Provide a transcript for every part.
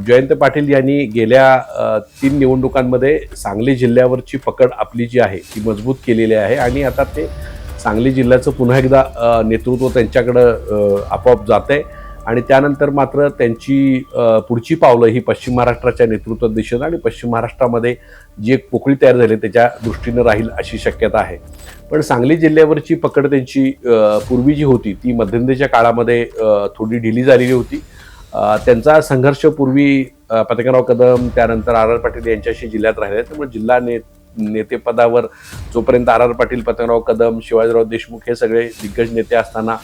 जयंत पाटील यांनी गेल्या 3 निवडणुकांमध्ये सांगली जिल्ह्यावरची पकड आपली जी आहे ती मजबूत केलेली आहे आणि आता ते सांगली जिल्ह्याचं पुन्हा एकदा नेतृत्व त्यांच्याकडं आपोआप जातंय आणि त्यानंतर मात्र त्यांची पुढची पावलं ही पश्चिम महाराष्ट्राच्या नेतृत्व दिशेनं आणि पश्चिम महाराष्ट्रामध्ये जी एक पोकळी तयार झाली त्याच्या दृष्टीनं राहील अशी शक्यता आहे. पण सांगली जिल्ह्यावरची पकड त्यांची पूर्वी जी होती ती मध्यंतरीच्या काळामध्ये थोडी ढिली झालेली होती. त्यांचा संघर्ष पूर्वी पत्रकाराव कदम त्यानंतर आर आर पाटील यांच्याशी जिल्ह्यात राहिले. त्यामुळे जिल्हा नेतेपदावर जोपर्यंत आर आर पाटील, पत्रकाराव कदम, शिवाजीराव देशमुख हे सगळे दिग्गज नेते असताना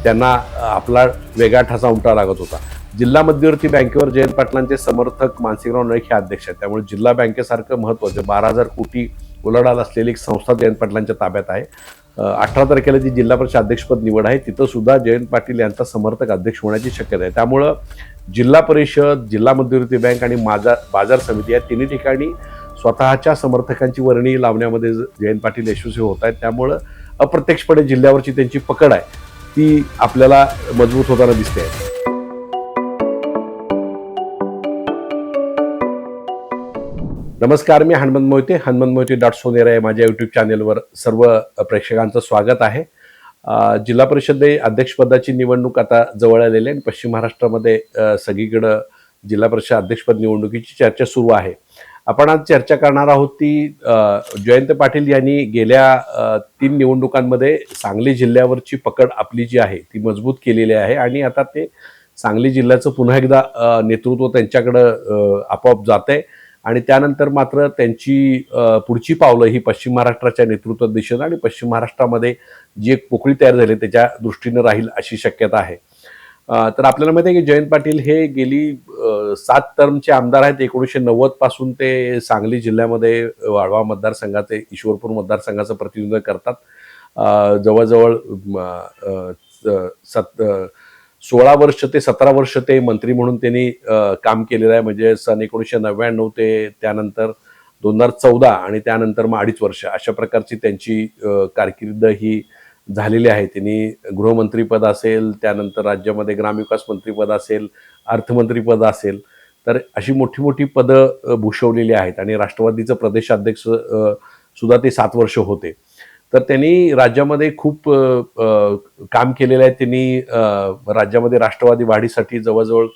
त्यांना आपला वेगळा ठसा उमटावा लागत होता. जिल्हा मध्यवर्ती बँकेवर जयंत पाटलांचे समर्थक मानसिंगराव नाईक हे अध्यक्ष आहेत. त्यामुळे जिल्हा बँकेसारखं महत्त्वाचं 12,000 कोटी उलाढाल असलेली एक संस्था जयंत पाटलांच्या ताब्यात आहे. 18 तारखेला जी जिल्हा परिषद अध्यक्षपद निवड आहे तिथं सुद्धा जयंत पाटील यांचा समर्थक अध्यक्ष होण्याची शक्यता आहे. त्यामुळं जिल्हा परिषद, जिल्हा मध्यवर्ती बँक आणि बाजार समिती या तिन्ही ठिकाणी स्वतःच्या समर्थकांची वर्णी लावण्यामध्ये जयंत पाटील यशस्वी होत आहेत. त्यामुळं अप्रत्यक्षपणे जिल्ह्यावरची त्यांची पकड आहे ती आपल्याला मजबूत होताना दिसते. नमस्कार, मी हनुमंत मोहिते, हनुमंतमोहिते.सोनेरा या माझ्या यूट्यूब चॅनेलवर सर्व प्रेक्षकांचं स्वागत आहे. जिल्हा परिषद अध्यक्षपदाची निवडणूक आता जवळ आलेली आहे आणि पश्चिम महाराष्ट्रामध्ये सगळीकडं जिल्हा परिषद अध्यक्षपद निवडणुकीची चर्चा सुरू आहे. आपण आज चर्चा करणार आहोत ती जयंत पाटील यांनी गेल्या 3 निवडणुकांमध्ये सांगली जिल्ह्यावरची पकड आपली जी आहे ती मजबूत केलेली आहे आणि आता ते सांगली जिल्ह्याचं पुन्हा एकदा नेतृत्व त्यांच्याकडं आपोआप जातंय आणि त्यानंतर मात्र त्यांची पुढची पावलं ही पश्चिम महाराष्ट्राच्या नेतृत्व दिशेनं आणि पश्चिम महाराष्ट्रामध्ये जी एक पोकळी तयार झाली त्याच्या दृष्टीनं राहील अशी शक्यता आहे. तर आपल्याला माहिती आहे की जयंत पाटील हे गेली 7 टर्मचे आमदार आहेत. 1990 पासून ते सांगली जिल्ह्यामध्ये वाळवा मतदारसंघाचे, ईश्वरपूर मतदारसंघाचं प्रतिनिधित्व करतात. जवळजवळ 16 वर्ष ते 17 वर्ष ते मंत्री म्हणून त्यांनी काम केलेलं आहे. म्हणजे सन 1999 ते त्यानंतर 2014 आणि त्यानंतर मग 2.5 वर्ष अशा प्रकारची त्यांची कारकीर्द ही झालेली आहे. त्यांनी गृहमंत्रीपद असेल, त्यानंतर राज्यामध्ये ग्रामविकास मंत्रीपद असेल, अर्थमंत्रीपद असेल, तर अशी मोठी मोठी पदं भूषवलेली आहेत आणि राष्ट्रवादीचं प्रदेशाध्यक्ष सुद्धा ते 7 वर्ष होते. तर त्यांनी राज्यामध्ये खूप काम केलेलं आहे. त्यांनी राज्यामध्ये राष्ट्रवादी वाढीसाठी जवळजवळ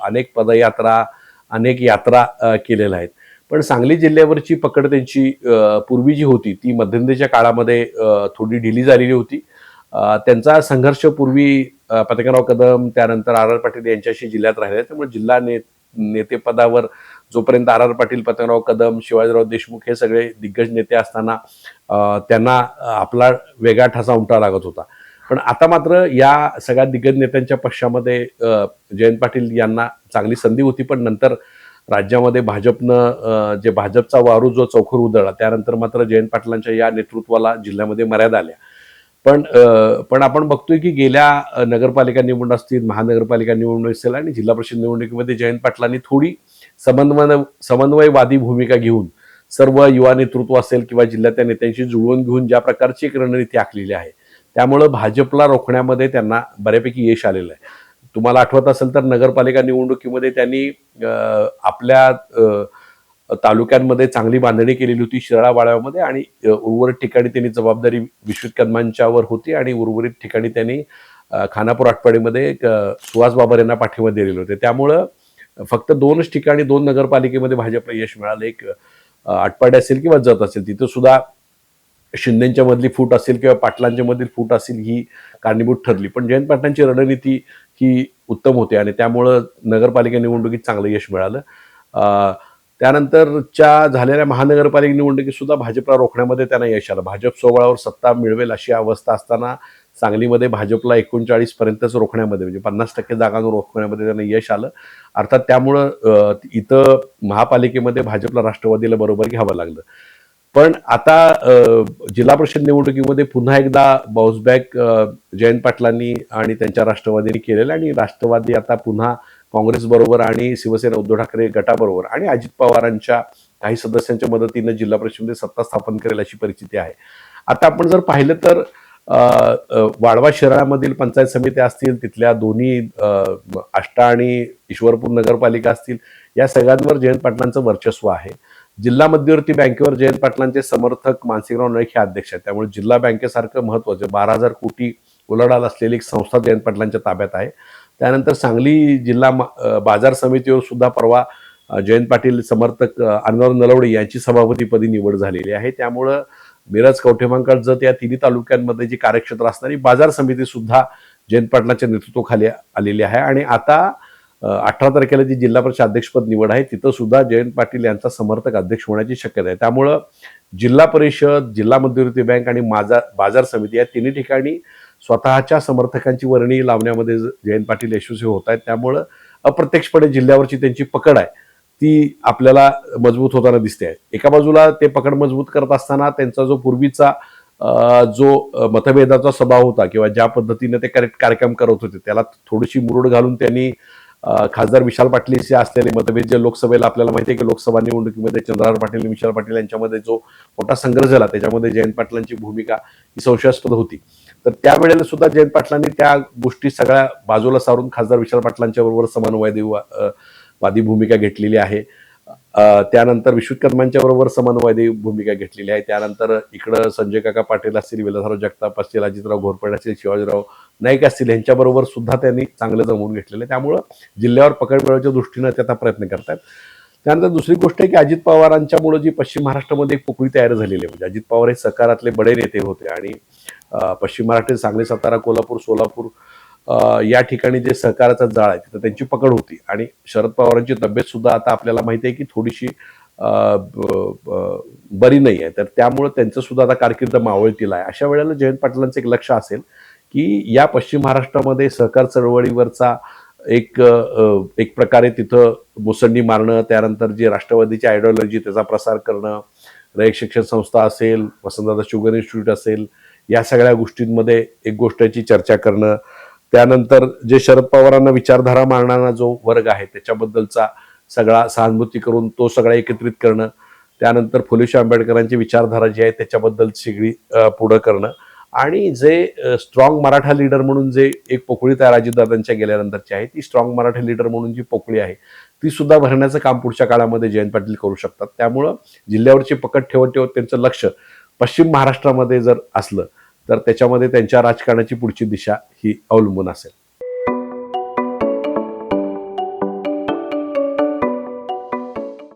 अनेक पदयात्रा, अनेक यात्रा केलेल्या आहेत. पण सांगली जिल्ह्यावरची पकड त्यांची पूर्वी जी होती ती मध्यंतरीच्या काळामध्ये थोडी ढिली झालेली होती. त्यांचा संघर्ष पूर्वी पत्रकाराव कदम त्यानंतर आर आर पाटील यांच्याशी जिल्ह्यात राहिले. त्यामुळे जिल्हा नेतेपदावर जोपर्यंत आर आर पाटील, पत्रकाराव कदम, शिवाजीराव देशमुख हे सगळे दिग्गज नेते असताना त्यांना आपला वेगळा ठसा उमटावा लागत होता. पण आता मात्र या सगळ्या दिग्गज नेत्यांच्या पक्षामध्ये जयंत पाटील यांना चांगली संधी होती. पण नंतर राज्यामध्ये भाजपनं भाजपचा वारू जो चौखर उधळला त्यानंतर मात्र जयंत पाटलांच्या या नेतृत्वाला जिल्ह्यामध्ये मर्यादा आल्या. पण आपण बघतोय की गेल्या नगरपालिका निवडणूक असतील, महानगरपालिका निवडणूक असेल आणि जिल्हा परिषद निवडणुकीमध्ये जयंत पाटलांनी थोडी समन्वयवादी भूमिका घेऊन सर्व युवा नेतृत्व असेल किंवा जिल्ह्यातल्या नेत्यांशी जुळवून घेऊन ज्या प्रकारची एक रणनीती आखलेली आहे त्यामुळं भाजपला रोखण्यामध्ये त्यांना बऱ्यापैकी यश आलेलं आहे. तुम्हाला आठवत असेल तर नगरपालिका निवडणुकीमध्ये त्यांनी आपल्या तालुक्यांमध्ये चांगली बांधणी केलेली होती शिराळा वाळव्यामध्ये आणि उर्वरित ठिकाणी त्यांनी जबाबदारी विश्वित कदमांच्यावर होती आणि उर्वरित ठिकाणी त्यांनी खानापूर आटपाडीमध्ये सुहास बाबर यांना पाठिंबा दिलेले होते. त्यामुळं फक्त 2च ठिकाणी 2 नगरपालिकेमध्ये भाजपला यश मिळालं. एक आटपाडी असेल किंवा जत असेल, तिथं सुद्धा शिंदेच्या मधली फूट असेल किंवा पाटलांच्या मधील फूट असेल ही कारणीभूत ठरली. पण जयंत पाटलांची रणनीती ही उत्तम होती आणि त्यामुळं नगरपालिका निवडणुकीत चांगलं यश मिळालं. त्यानंतरच्या झालेल्या महानगरपालिका निवडणुकीत सुद्धा भाजपला रोखण्यामध्ये त्यांना यश आलं. भाजप स्वबळावर सत्ता मिळवेल अशी अवस्था असताना सांगलीमध्ये भाजपला 39 पर्यंतच रोखण्यामध्ये म्हणजे 50% जागांवर रोखण्यामध्ये त्यांना यश आलं. अर्थात त्यामुळं इथं महापालिकेमध्ये भाजपला राष्ट्रवादीला बरोबर घ्यावं लागलं. पण आता जिल्हा परिषद निवडणुकीमध्ये पुन्हा एकदा बाउन्स बॅक जयंत पाटलांनी आणि त्यांच्या राष्ट्रवादीने केलेलं आणि राष्ट्रवादी आता पुन्हा काँग्रेस बरोबर आणि शिवसेना उद्धव ठाकरे गटाबरोबर आणि अजित पवारांच्या काही सदस्यांच्या मदतीने जिल्हा परिषदेमध्ये सत्ता स्थापन करेल अशी परिस्थिती आहे. आता आपण जर पाहिलं तर वाळवा शहरामधील पंचायत समित्या असतील, तिथल्या दोन्ही आष्टा आणि ईश्वरपूर नगरपालिका असतील, या सगळ्यांवर जयंत पाटलांचं वर्चस्व आहे. जिल्हा मध्यवर्ती बँकेवर जयंत पाटलांचे समर्थक मानसिंगराव नाईक हे अध्यक्ष आहेत. त्यामुळे जिल्हा बँकेसारखं महत्त्वाचं 12,000 कोटी उलाढाल असलेली एक संस्था जयंत पाटलांच्या ताब्यात आहे. त्यानंतर सांगली जिल्हा बाजार समितीवर सुद्धा परवा जयंत पाटील समर्थक अण्णाराव नलवडे यांची सभापतीपदी निवड झालेली आहे. त्यामुळं मिरज, कवठेमहांकाळ, जत या तिन्ही तालुक्यांमध्ये जी कार्यक्षेत्र असणारी बाजार समिती सुद्धा जयंत पाटलांच्या नेतृत्वाखाली आलेली आहे. आणि आता 18 तारखेला जी जिल्हा परिषद अध्यक्षपद निवड आहे तिथं सुद्धा जयंत पाटील यांचा समर्थक अध्यक्ष होण्याची शक्यता आहे. त्यामुळं जिल्हा परिषद, जिल्हा मध्यवर्ती बँक आणि बाजार समिती या तिन्ही ठिकाणी स्वतःच्या समर्थकांची वर्णी लावण्यामध्ये जयंत पाटील यशस्वी होत आहेत. त्यामुळं अप्रत्यक्षपणे जिल्ह्यावरची त्यांची पकड आहे ती आपल्याला मजबूत होताना दिसते आहे. एका बाजूला ते पकड मजबूत करत असताना त्यांचा जो पूर्वीचा जो मतभेदाचा स्वभाव होता किंवा ज्या पद्धतीने ते कार्यक्रम करत होते त्याला थोडीशी मुरड घालून त्यांनी खासदार विशाल पाटीलशी असलेले मतभेद जे लोकसभेला आपल्याला माहिती आहे की लोकसभा निवडणुकीमध्ये चंद्रहार पाटील आणि विशाल पाटील यांच्यामध्ये जो मोठा संघर्ष झाला त्याच्यामध्ये जयंत पाटलांची भूमिका ही संशयास्पद होती. तर त्यावेळेला सुद्धा जयंत पाटलांनी त्या गोष्टी सगळ्या बाजूला सारून खासदार विशाल पाटलांच्या बरोबर समन्वयवादी भूमिका घेतलेली आहे. त्यानंतर विश्वजित कदमांच्या बरोबर समन्वयवादी भूमिका घेतलेली आहे. त्यानंतर इकडं संजय काका पाटील असतील, विलासराव जगताप असतील, अजितराव घोरपडे असतील, शिवाजीराव नाईक असतील यांच्याबरोबर सुद्धा त्यांनी चांगलं जमवून घेतलेलं आहे. त्यामुळं जिल्ह्यावर पकड मिळवण्याच्या दृष्टीनं ते आता प्रयत्न करतात. त्यानंतर दुसरी गोष्ट आहे की अजित पवारांच्यामुळे जी पश्चिम महाराष्ट्रामध्ये एक पोकळी तयार झालेली आहे. म्हणजे अजित पवार हे सहकारातले बडे नेते होते आणि पश्चिम महाराष्ट्र, सांगली, सातारा, कोल्हापूर, सोलापूर या ठिकाणी जे सहकाराचा जाळ आहे तिथं त्यांची पकड होती. आणि शरद पवारांची तब्येत सुद्धा आता आपल्याला माहिती आहे की थोडीशी बरी नाही आहे. तर त्यामुळे त्यांचं सुद्धा आता कारकीर्द मावळतील आहे. अशा वेळेला जयंत पाटलांचं एक लक्ष असेल की या पश्चिम महाराष्ट्रामध्ये सहकार चळवळीवरचा एक प्रकारे तिथं मुसंडी मारणं, त्यानंतर जी राष्ट्रवादीची आयडिओलॉजी त्याचा प्रसार करणं, रयत शिक्षण संस्था असेल, वसंतदादा शुगर इन्स्टिट्यूट असेल, या सगळ्या गोष्टींमध्ये एक गोष्टीची चर्चा करणं, त्यानंतर जे शरद पवारांना विचारधारा मारणारा जो वर्ग आहे त्याच्याबद्दलचा सगळा सहानुभूती करून तो सगळा एकत्रित करणं, त्यानंतर फुलेशाह आंबेडकरांची विचारधारा जी आहे त्याच्याबद्दल सगळी पुढं करणं, आणि जे स्ट्रॉंग मराठा लीडर म्हणून जे एक पोकळी तयार अजितदादांच्या गेल्यानंतरची आहे ती स्ट्रॉंग मराठा लीडर म्हणून जी पोकळी आहे ती सुद्धा भरण्याचं काम पुढच्या काळामध्ये जयंत पाटील करू शकतात. त्यामुळं जिल्ह्यावरची पकड ठेवत ठेवत त्यांचं लक्ष पश्चिम महाराष्ट्रामध्ये जर असलं तर त्याच्यामध्ये त्यांच्या राजकारणाची पुढची दिशा ही अवलंबून असेल.